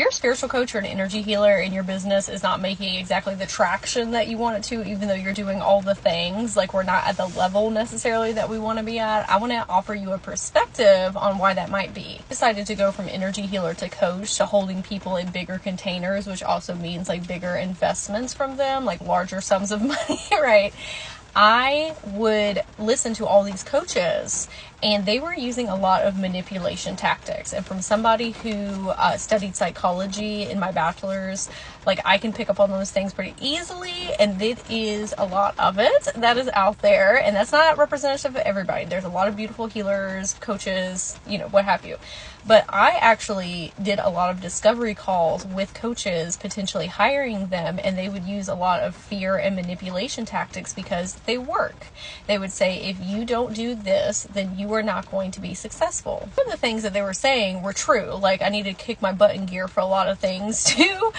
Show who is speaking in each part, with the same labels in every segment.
Speaker 1: You're a spiritual coach or an energy healer and your business is not making exactly the traction that you want it to, even though you're doing all the things, like we're not at the level necessarily that we want to be at, I want to offer you a perspective on why that might be. I decided to go from energy healer to coach to holding people in bigger containers, which also means like bigger investments from them, like larger sums of money, right? I would listen to all these coaches and they were using a lot of manipulation tactics. And from somebody who studied psychology in my bachelor's, like I can pick up on those things pretty easily, and it is a lot of it that is out there, and that's not representative of everybody. There's a lot of beautiful healers, coaches, what have you. But I actually did a lot of discovery calls with coaches, potentially hiring them, and they would use a lot of fear and manipulation tactics because they work. They would say, if you don't do this, then you are not going to be successful. Some of the things that they were saying were true. Like I needed to kick my butt in gear for a lot of things to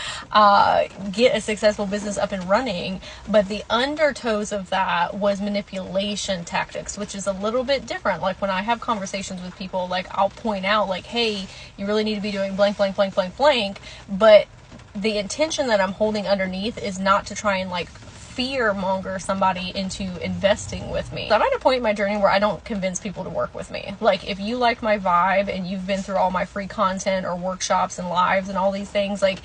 Speaker 1: get a successful business up and running. But the undertows of that was manipulation tactics, which is a little bit different. Like when I have conversations with people, like I'll point out like, hey, you really need to be doing blank, blank, blank, blank, blank. But the intention that I'm holding underneath is not to try and like fear monger somebody into investing with me. So I'm at a point in my journey where I don't convince people to work with me. Like if you like my vibe and you've been through all my free content or workshops and lives and all these things, like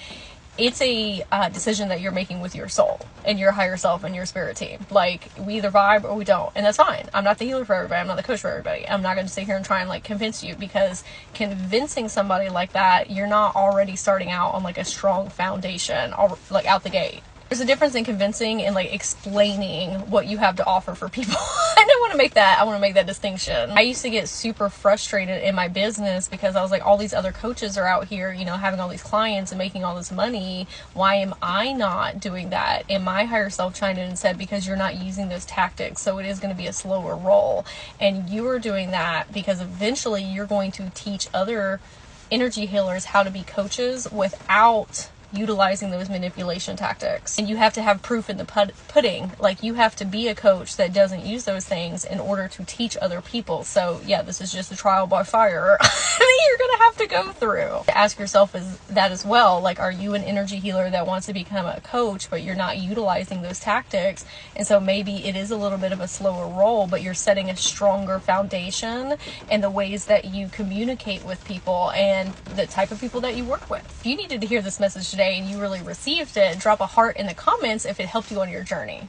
Speaker 1: it's a decision that you're making with your soul and your higher self and your spirit team. Like we either vibe or we don't, and that's fine. I'm not the healer for everybody. I'm not the coach for everybody. I'm not going to sit here and try and like convince you, because convincing somebody like that, you're not already starting out on like a strong foundation, like out the gate. There's a difference in convincing and like explaining what you have to offer for people. I want to make that distinction. I used to get super frustrated in my business because I was like, all these other coaches are out here, having all these clients and making all this money. Why am I not doing that? And my higher self chimed in and said, because you're not using those tactics. So it is going to be a slower roll. And you are doing that because eventually you're going to teach other energy healers how to be coaches without utilizing those manipulation tactics. And you have to have proof in the pudding. Like you have to be a coach that doesn't use those things in order to teach other people. So yeah, this is just a trial by fire that you're gonna have to go through. Ask yourself that as well. Like, are you an energy healer that wants to become a coach, but you're not utilizing those tactics? And so maybe it is a little bit of a slower roll, but you're setting a stronger foundation in the ways that you communicate with people and the type of people that you work with. If you needed to hear this message today and you really received it, drop a heart in the comments if it helped you on your journey.